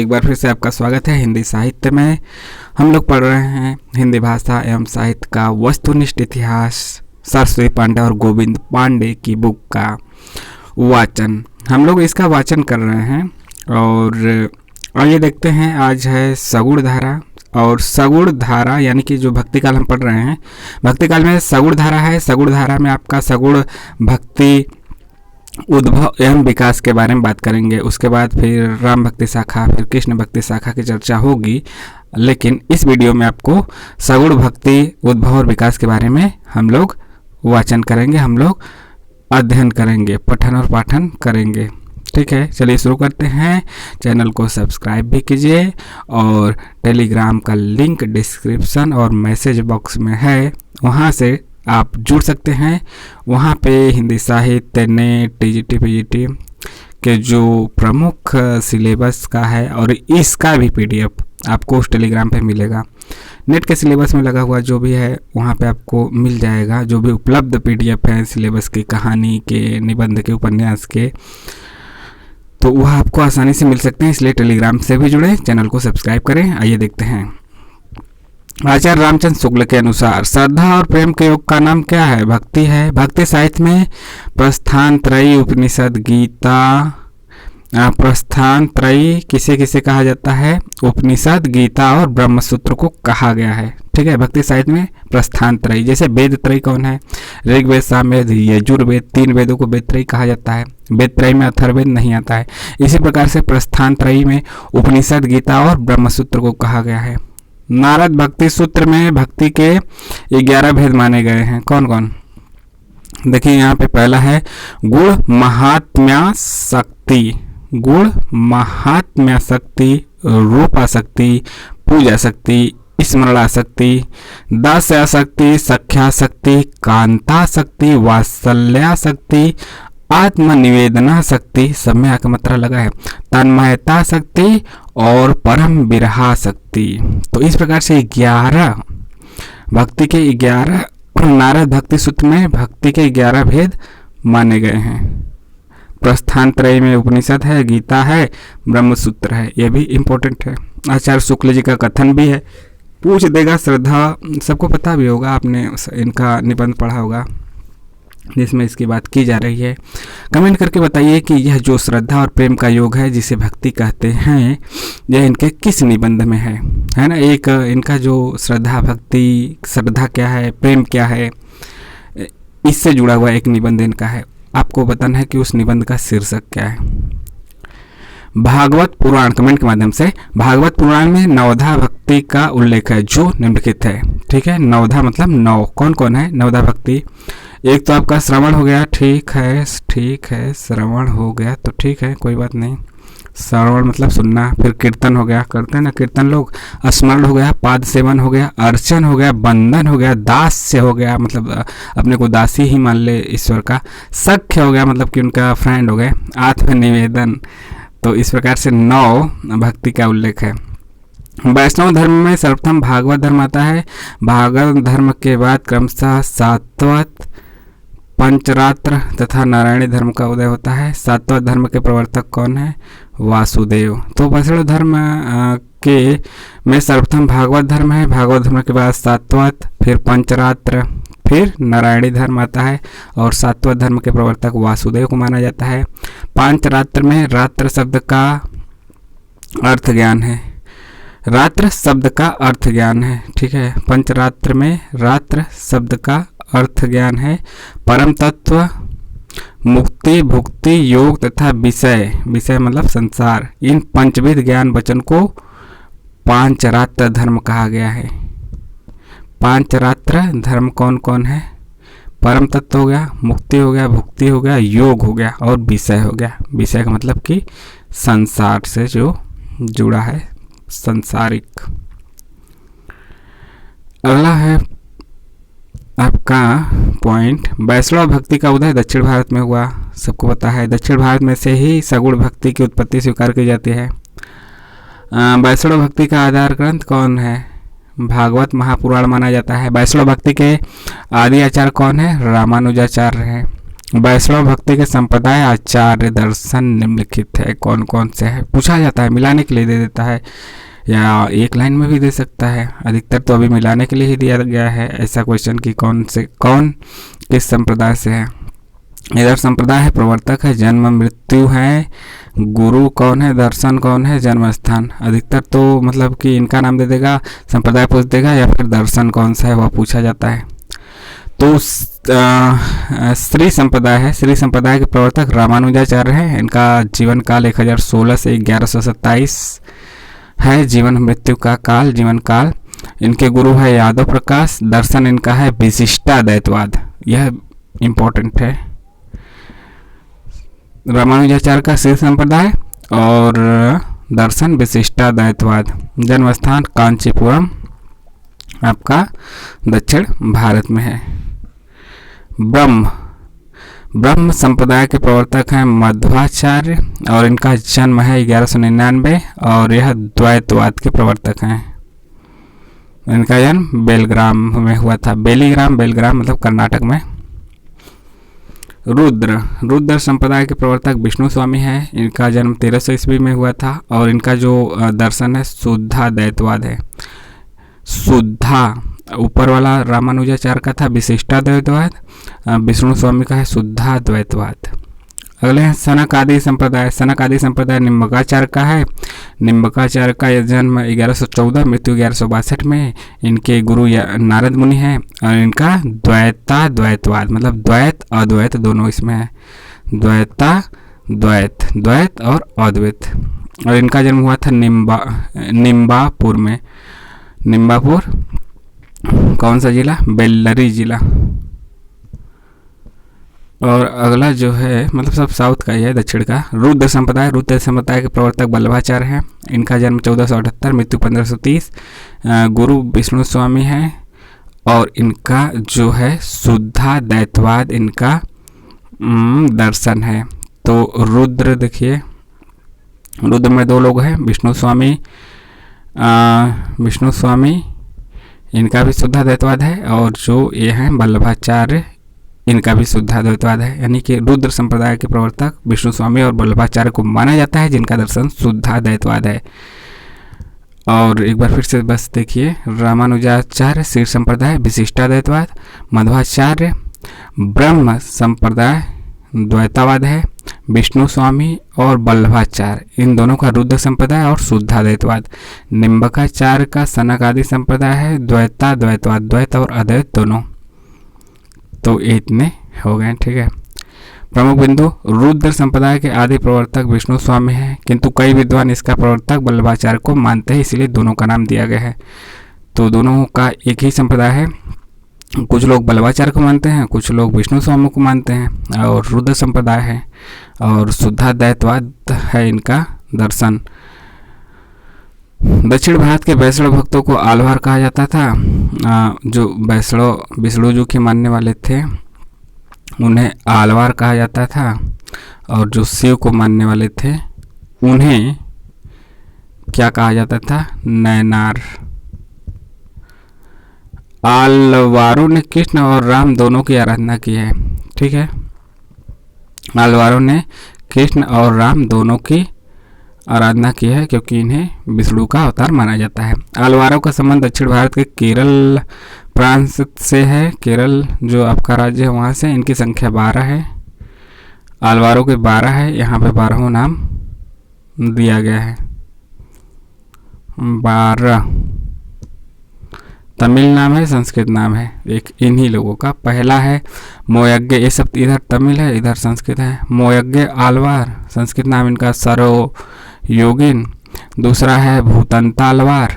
एक बार फिर से आपका स्वागत है हिंदी साहित्य में। हम लोग पढ़ रहे हैं हिंदी भाषा एवं साहित्य का वस्तुनिष्ठ इतिहास, सरस्वती पांडे और गोविंद पांडे की बुक का वाचन। हम लोग इसका वाचन कर रहे हैं और आइए देखते हैं। आज है सगुण धारा, और सगुण धारा यानी कि जो भक्ति काल हम पढ़ रहे हैं, भक्ति काल में सगुण धारा है। सगुण धारा में आपका सगुण भक्ति उद्भव एवं विकास के बारे में बात करेंगे। उसके बाद फिर राम भक्ति शाखा, फिर कृष्ण भक्ति शाखा की चर्चा होगी। लेकिन इस वीडियो में आपको सगुण भक्ति उद्भव और विकास के बारे में हम लोग वाचन करेंगे, हम लोग अध्ययन करेंगे, पठन और पाठन करेंगे। ठीक है, चलिए शुरू करते हैं। चैनल को सब्सक्राइब भी कीजिए और टेलीग्राम का लिंक डिस्क्रिप्शन और मैसेज बॉक्स में है, वहाँ से आप जुड़ सकते हैं। वहाँ पे हिंदी साहित्य, नेट, टीजीटी, पीजीटी के जो प्रमुख सिलेबस का है और इसका भी पीडीएफ आपको उस टेलीग्राम पे मिलेगा। नेट के सिलेबस में लगा हुआ जो भी है वहाँ पे आपको मिल जाएगा। जो भी उपलब्ध पीडीएफ है सिलेबस की, कहानी के, निबंध के, उपन्यास के, तो वह आपको आसानी से मिल सकते हैं। इसलिए टेलीग्राम से भी जुड़े, चैनल को सब्सक्राइब करें। आइए देखते हैं। आचार्य रामचंद्र शुक्ल के अनुसार श्रद्धा और प्रेम के योग का नाम क्या है? भक्ति है। भक्ति साहित्य में प्रस्थान त्रयी, उपनिषद, गीता, प्रस्थान त्रयी किसे किसे कहा जाता है? उपनिषद, गीता और ब्रह्मसूत्र को कहा गया है। ठीक है, भक्ति साहित्य में प्रस्थान त्रयी, जैसे वेद त्रयी कौन है? ऋग्वेद, सामवेद, यजुर्वेद, 3 वेदों को वेद त्रयी कहा जाता है। वेद त्रयी में अथर्ववेद नहीं आता है। इसी प्रकार से प्रस्थान त्रयी में उपनिषद, गीता और ब्रह्मसूत्र को कहा गया है। नारद भक्ति सूत्र में भक्ति के 11 भेद माने गए हैं। कौन कौन? देखिए यहाँ पे पहला है गुण महात्म्या शक्ति। गुण महात्म्या शक्ति, रूपाशक्ति, पूजाशक्ति, स्मरणाशक्ति, दास्याशक्ति, सख्याशक्ति, कांताशक्ति, वात्सल्याशक्ति, आत्मनिवेदना शक्ति, सब में आकर मात्रा लगा है, तन्मयता शक्ति और परम विरहा शक्ति। तो इस प्रकार से 11 भक्ति के 11 नारद भक्ति सूत्र में भक्ति के 11 भेद माने गए हैं। प्रस्थान त्रय में उपनिषद है, गीता है, ब्रह्मसूत्र है। ये भी इम्पोर्टेंट है। आचार्य शुक्ल जी का कथन भी है, पूछ देगा श्रद्धा, सबको पता भी होगा, आपने इनका निबंध पढ़ा होगा जिसमें इसकी बात की जा रही है। कमेंट करके बताइए कि यह जो श्रद्धा और प्रेम का योग है जिसे भक्ति कहते हैं, यह इनके किस निबंध में है ना? एक इनका जो श्रद्धा, भक्ति, श्रद्धा क्या है, प्रेम क्या है, इससे जुड़ा हुआ एक निबंध इनका है। आपको बताना है कि उस निबंध का शीर्षक क्या है। भागवत पुराण, कमेंट के माध्यम से, भागवत पुराण में नवधा भक्ति का उल्लेख है जो निम्नलिखित है। ठीक है, नवधा मतलब 9। कौन कौन है नवधा भक्ति? एक तो आपका श्रवण हो गया, ठीक है, श्रवण हो गया तो ठीक है, कोई बात नहीं। श्रवण मतलब सुनना। फिर कीर्तन हो गया, करते हैं ना कीर्तन लोग। स्मरण हो गया, पाद सेवन हो गया, अर्चन हो गया, बंधन हो गया, दास्य हो गया मतलब अपने को दासी ही मान ले ईश्वर का। सख्य हो गया मतलब कि उनका फ्रेंड हो गए। आत्मनिवेदन। तो इस प्रकार से 9 भक्ति का उल्लेख है। वैष्णव धर्म में सर्वप्रथम भागवत धर्म आता है। भागवत धर्म के बाद क्रमशः सात्वत, पंचरात्र तथा नारायणी धर्म का उदय होता है। सात्वत धर्म के प्रवर्तक कौन है? वासुदेव। तो वैष्णव धर्म के में सर्वप्रथम भागवत धर्म है। भागवत धर्म के बाद सात्वत, फिर पंचरात्र, फिर नारायणी धर्म आता है और सात्वत धर्म के प्रवर्तक वासुदेव को माना जाता है। पंचरात्र में रात्र शब्द का अर्थ ज्ञान है। रात्र शब्द का अर्थ ज्ञान है। ठीक है, पंचरात्र में रात्र शब्द का अर्थ ज्ञान है। परम तत्व, मुक्ति, भुक्ति, योग तथा विषय, विषय मतलब संसार, इन पंचविध ज्ञान वचन को पांचरात्र धर्म कहा गया है। पांचरात्र धर्म कौन कौन है? परम तत्व हो गया, मुक्ति हो गया, भुक्ति हो गया, योग हो गया और विषय हो गया। विषय का मतलब कि संसार से जो जुड़ा है, संसारिक। अगला है आपका पॉइंट, वैष्णव भक्ति का उदय दक्षिण भारत में हुआ। सबको पता है दक्षिण भारत में से ही सगुण भक्ति की उत्पत्ति स्वीकार की जाती है। वैष्णव भक्ति का आधार ग्रंथ कौन है? भागवत महापुराण माना जाता है। वैष्णव भक्ति के आदि आचार्य कौन है? रामानुजाचार्य हैं। वैष्णव भक्ति के संप्रदाय आचार्य दर्शन निम्नलिखित है, कौन कौन से है, पूछा जाता है, मिलाने के लिए दे देता है या एक लाइन में भी दे सकता है। अधिकतर तो अभी मिलाने के लिए ही दिया गया है ऐसा क्वेश्चन कि कौन किस संप्रदाय से है। इधर संप्रदाय है, प्रवर्तक है, जन्म मृत्यु है, गुरु कौन है, दर्शन कौन है, जन्म स्थान। अधिकतर तो मतलब कि इनका नाम दे देगा, संप्रदाय पूछ देगा या फिर दर्शन कौन सा है वह पूछा जाता है। तो श्री संप्रदाय है, श्री संप्रदाय के प्रवर्तक रामानुजाचार्य हैं। इनका जीवन काल 1016 से 1127 है, जीवन मृत्यु का काल, जीवन काल। इनके गुरु है यादव प्रकाश। दर्शन इनका है विशिष्टाद्वैतवाद, यह इंपॉर्टेंट है। रामानुजाचार्य का श्री संप्रदाय और दर्शन विशिष्टाद्वैतवाद। जन्म स्थान कांचीपुरम आपका दक्षिण भारत में है। ब्रह्म संप्रदाय के प्रवर्तक हैं मध्वाचार्य और इनका जन्म है 1199 और यह द्वैतवाद के प्रवर्तक हैं। इनका जन्म बेलग्राम में हुआ था, बेलीग्राम मतलब कर्नाटक में। रुद्र संप्रदाय के प्रवर्तक विष्णु स्वामी हैं। इनका जन्म 1300 ईस्वी में हुआ था और इनका जो दर्शन है शुद्धाद्वैतवाद है। शुद्धा ऊपर वाला रामानुजाचार्य का था विशिष्टाद्वैतवाद, विष्णु स्वामी का है शुद्धाद्वैतवाद। अगले हैं सनक आदि संप्रदाय। सनक आदि संप्रदाय निम्बकाचार्य का है। निम्बकाचार्य का जन्म 1114, मृत्यु 1162 में। इनके गुरु नारद मुनि हैं और इनका द्वैताद्वैतवाद मतलब द्वैत अद्वैत दोनों इसमें है। द्वैत और अद्वैत। और इनका जन्म हुआ था निम्बापुर में। निम्बापुर कौन सा जिला? बेल्लरी जिला। और अगला जो है मतलब सब साउथ का ही है, दक्षिण का। रुद्र संप्रदाय के प्रवर्तक वल्लभाचार्य हैं। इनका जन्म 1478, मृत्यु 1530। गुरु विष्णु स्वामी हैं और इनका जो है शुद्धाद्वैतवाद इनका दर्शन है। तो रुद्र देखिए, रुद्र में दो लोग हैं, विष्णु स्वामी इनका भी शुद्धाद्वैतवाद है और जो ये हैं वल्लभाचार्य इनका भी शुद्धाद्वैतवाद है। यानी कि रुद्र संप्रदाय के प्रवर्तक विष्णु स्वामी और वल्लभाचार्य को माना जाता है जिनका दर्शन शुद्धाद्वैतवाद है। और एक बार फिर से बस देखिए, रामानुजाचार्य श्री संप्रदाय विशिष्टाद्वैतवाद, मध्वाचार्य ब्रह्म संप्रदाय द्वैतावाद है, विष्णु स्वामी और वल्लभाचार्य इन दोनों का रुद्र संप्रदाय और शुद्धाद्वैतवाद। निम्बकाचार्य का सनक आदि संप्रदाय है द्वैताद्वैतवाद, द्वैत और अद्वैत दोनों। तो ये इतने हो गए, ठीक है। प्रमुख बिंदु, रुद्र संप्रदाय के आदि प्रवर्तक विष्णु स्वामी हैं, किंतु कई विद्वान इसका प्रवर्तक वल्लभाचार्य को मानते हैं, इसलिए दोनों का नाम दिया गया है। तो दोनों का एक ही संप्रदाय है। कुछ लोग वल्लभाचार्य को मानते हैं, कुछ लोग विष्णु स्वामी को मानते हैं और रुद्र संप्रदाय है और शुद्धाद्वैतवाद है इनका दर्शन। दक्षिण भारत के वैष्णव भक्तों को आलवार कहा जाता था। जो विष्णु जी के मानने वाले थे उन्हें आलवार कहा जाता था और जो शिव को मानने वाले थे उन्हें क्या कहा जाता था? नैनार। आलवारों ने कृष्ण और राम दोनों की आराधना की है, ठीक है। आलवारों ने कृष्ण और राम दोनों की आराधना की है क्योंकि इन्हें विष्णु का अवतार माना जाता है। आलवारों का संबंध दक्षिण भारत के केरल प्रांत से है। केरल जो आपका राज्य है वहाँ से। इनकी संख्या 12 है। आलवारों के 12 है, यहाँ पे 12वां नाम दिया गया है। 12 तमिल नाम है, संस्कृत नाम है एक इन्हीं लोगों का। पहला है मोयज्ञ, ये सब इधर तमिल है इधर संस्कृत है। मोयज्ञ आलवार, संस्कृत नाम इनका सरो योगिन। दूसरा है भूतंता अलवार,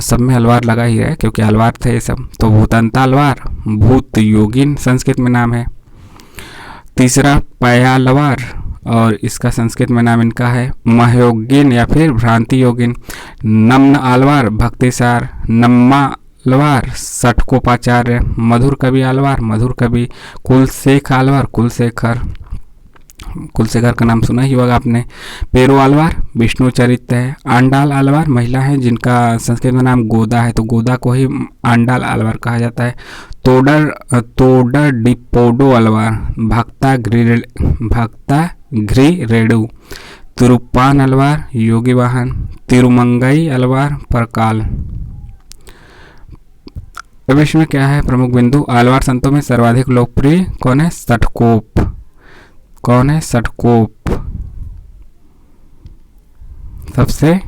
सब में अलवार लगा ही है क्योंकि अलवार थे ये सब। तो भूतंता अलवार, भूत योगिन संस्कृत में नाम है। तीसरा पयालवार और इसका संस्कृत में नाम इनका है महयोगिन या फिर भ्रांति योगिन। नम्न आलवार, भक्तिसार। नम्मा अलवार, षटकोपाचार्य। मधुर कवि आलवार, मधुर कवि। कुलशेख आलवार, कुलशेखर का नाम सुना ही होगा आपने। पेरो आलवार, विष्णु चरित्र है। आंडाल आलवार, महिला है जिनका संस्कृत में नाम गोदा है, तो गोदा को ही आंडाल आलवार कहा जाता है। तोडर डिपोडो अलवार, भक्ताघ्री रेडू, तिरुप्पान अलवार, योगी वाहन, तिरुमंगई अलवार, परकाल। अब इसमें क्या है प्रमुख बिंदु? आलवार संतों में सर्वाधिक लोकप्रिय कौन है? सटकोप। कौन है? सटकोप। सबसे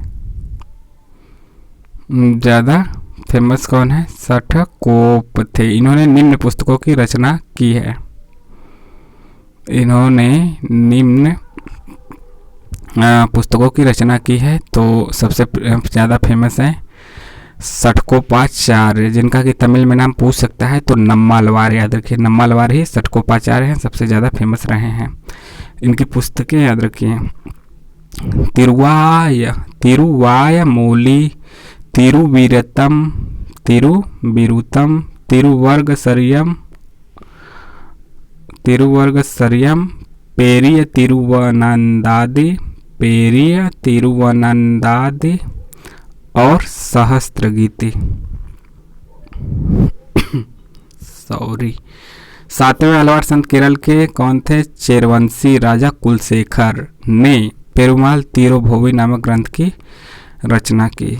ज्यादा फेमस कौन है? सटकोप थे। इन्होंने निम्न पुस्तकों की रचना की है। इन्होंने निम्न पुस्तकों की रचना की है, तो सबसे ज़्यादा फेमस है सटकोपाचार्य, जिनका कि तमिल में नाम पूछ सकता है तो नम्मालवार। याद रखिए, नम्मालवार ही सटकोपाचार्य हैं, सबसे ज़्यादा फेमस रहे हैं। इनकी पुस्तकें याद रखिए, तिरुवायमोली, तिरुवीरतम, तिरुवर्गसरियम, पेरिय तिरुवनंदादि और सहस्त्रगीति। सॉरी। सातवें अलवार संत केरल के कौन थे? चेरवंशी राजा कुलशेखर ने पेरुमाल तिरुभोवी नामक ग्रंथ की रचना की।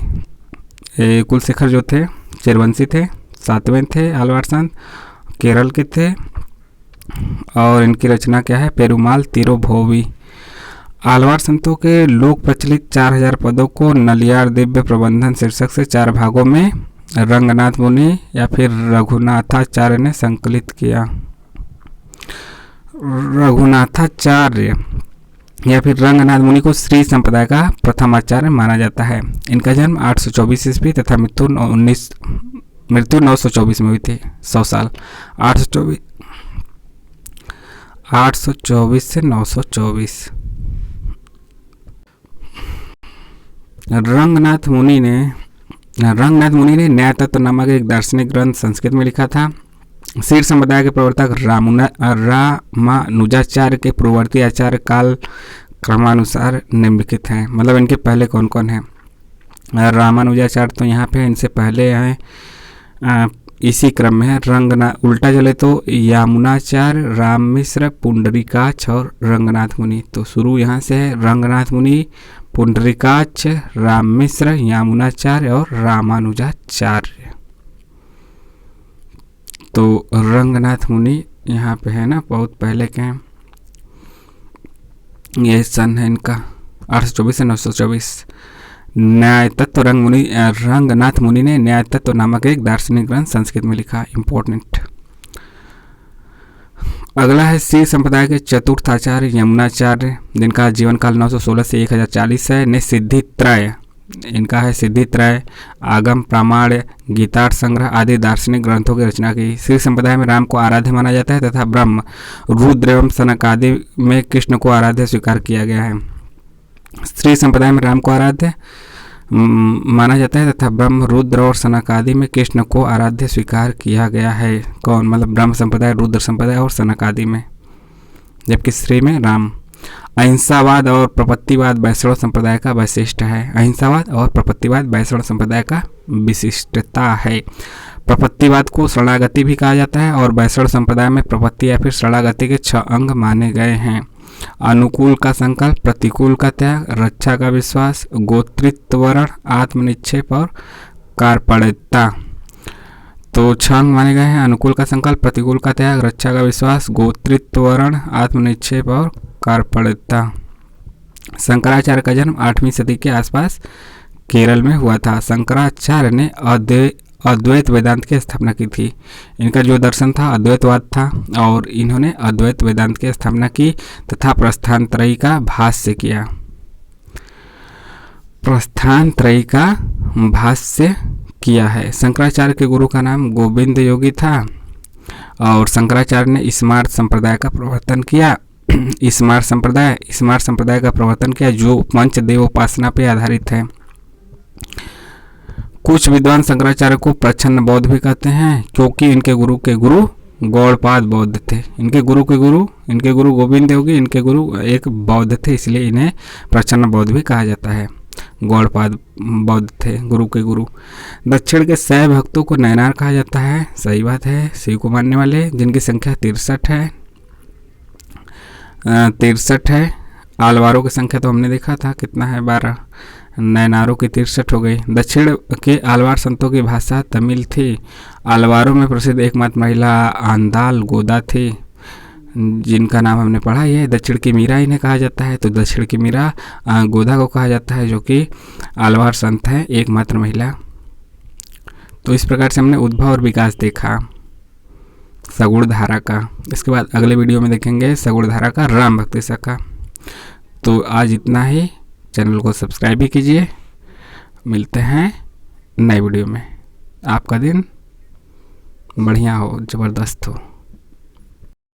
कुलशेखर जो थे चेरवंशी थे, सातवें थे अलवार संत, केरल के थे, और इनकी रचना क्या है? पेरुमाल तिरुभोवी। आलवार संतों के लोक प्रचलित 4000 पदों को नलियार दिव्य प्रबंधन शीर्षक से 4 भागों में रंगनाथ मुनि या फिर रघुनाथाचार्य ने संकलित किया। रघुनाथाचार्य या फिर रंगनाथ मुनि को श्री संप्रदाय का प्रथम आचार्य माना जाता है। इनका जन्म 824 ईस्वी तथा मृत्यु 924 में हुई थी। 100 साल। 824 से 924। रंगनाथ मुनि ने न्याय तत्व नामक एक दार्शनिक ग्रंथ संस्कृत में लिखा था। क्षीर संप्रदाय के प्रवर्तक रामानुजाचार्य के पूर्ववर्ती आचार्य काल क्रमानुसार निम्नलिखित हैं। मतलब इनके पहले कौन कौन है? रामानुजाचार्य तो यहाँ पे इनसे पहले हैं, इसी क्रम में है। उल्टा चले तो यामुनाचार्य, राम मिश्र, पुंडरीकाक्ष और रंगनाथ मुनि। तो शुरू यहाँ से है, रंगनाथ मुनि, पुंडरीकाक्ष, राम मिश्र, यामुनाचार्य और रामानुजाचार्य। तो रंगनाथ मुनि यहाँ पे है ना, बहुत पहले के हैं। ये सन है इनका 824 से 924। न्याय तत्व रंगनाथ मुनि ने न्याय तत्व नामक एक दार्शनिक ग्रंथ संस्कृत में लिखा। इम्पोर्टेंट। अगला है क्षीर संप्रदाय के चतुर्थ आचार्य यमुनाचार्य, जिनका जीवन काल 916 से 1040 है, ने सिद्धि त्रय, इनका है सिद्धि त्रय, आगम, प्रामाण्य, गीतार्थ संग्रह आदि दार्शनिक ग्रंथों की रचना की। क्षीर संप्रदाय में राम को आराध्य माना जाता है तथा ब्रह्म, रुद्र एवं सनक आदि में कृष्ण को आराध्य स्वीकार किया गया है। क्षीर संप्रदाय में राम को आराध्य माना जाता है तथा ब्रह्म, रुद्र और सनक आदि में कृष्ण को आराध्य स्वीकार किया गया है। कौन? मतलब ब्रह्म संप्रदाय, रुद्र संप्रदाय और सनक आदि में, जबकि श्री में राम। अहिंसावाद और प्रपत्तिवाद वैष्णव संप्रदाय का वैशिष्ट है। अहिंसावाद और प्रपत्तिवाद वैष्णव संप्रदाय का विशिष्टता है। प्रपत्तिवाद को शरणागति भी कहा जाता है और वैष्णव संप्रदाय में प्रपत्ति या फिर शरणागति के 6 अंग माने गए हैं। अनुकूल का संकल्प, प्रतिकूल का त्याग, रक्षा का विश्वास, गोत्रित्व वर्ण, आत्मनिक्षेप और कार्पण्यता। तो 6 अंग माने गए हैं। अनुकूल का संकल्प, प्रतिकूल का त्याग, रक्षा का विश्वास, गोत्रित्व वर्ण, आत्मनिक्षेप और कार्पण्यता। शंकराचार्य का जन्म 8वीं सदी के आसपास केरल में हुआ था। शंकराचार्य ने अद्वैत वेदांत की स्थापना की थी। इनका जो दर्शन था अद्वैतवाद था और इन्होंने अद्वैत वेदांत की स्थापना की तथा प्रस्थानत्रयी का भाष्य किया। प्रस्थानत्रयी का भाष्य किया है। शंकराचार्य के गुरु का नाम गोविंद योगी था और शंकराचार्य ने स्मार्त संप्रदाय का प्रवर्तन किया। स्मार्त संप्रदाय का प्रवर्तन किया जो पंचदेव उपासना पर आधारित है। कुछ विद्वान शंकराचार्य को प्रच्छन्न बौद्ध भी कहते हैं क्योंकि इनके गुरु के गुरु गौड़पाद बौद्ध थे। इनके गुरु गोविंद योगी, इनके गुरु एक बौद्ध थे, इसलिए इन्हें प्रच्छन्न बौद्ध भी कहा जाता है। गौड़पाद बौद्ध थे, गुरु के गुरु। दक्षिण के शैव भक्तों को नैनार कहा जाता है, सही बात है, शिव को मानने वाले, जिनकी संख्या 63 है। 63 है। आलवारों की संख्या तो हमने देखा था कितना है, 12। नैनारों की 63 हो गई। दक्षिण के आलवार संतों की भाषा तमिल थी। आलवारों में प्रसिद्ध एकमात्र महिला आंदाल गोदा थी, जिनका नाम हमने पढ़ा ही है। दक्षिण की मीरा इन्हें कहा जाता है, तो दक्षिण की मीरा गोदा को कहा जाता है, जो कि आलवार संत है, एकमात्र महिला। तो इस प्रकार से हमने उद्भव और विकास देखा सगुण धारा का। इसके बाद अगले वीडियो में देखेंगे सगुण धारा का राम भक्ति शाखा। तो आज इतना ही, चैनल को सब्सक्राइब भी कीजिए। मिलते हैं नए वीडियो में। आपका दिन बढ़िया हो, ज़बरदस्त हो।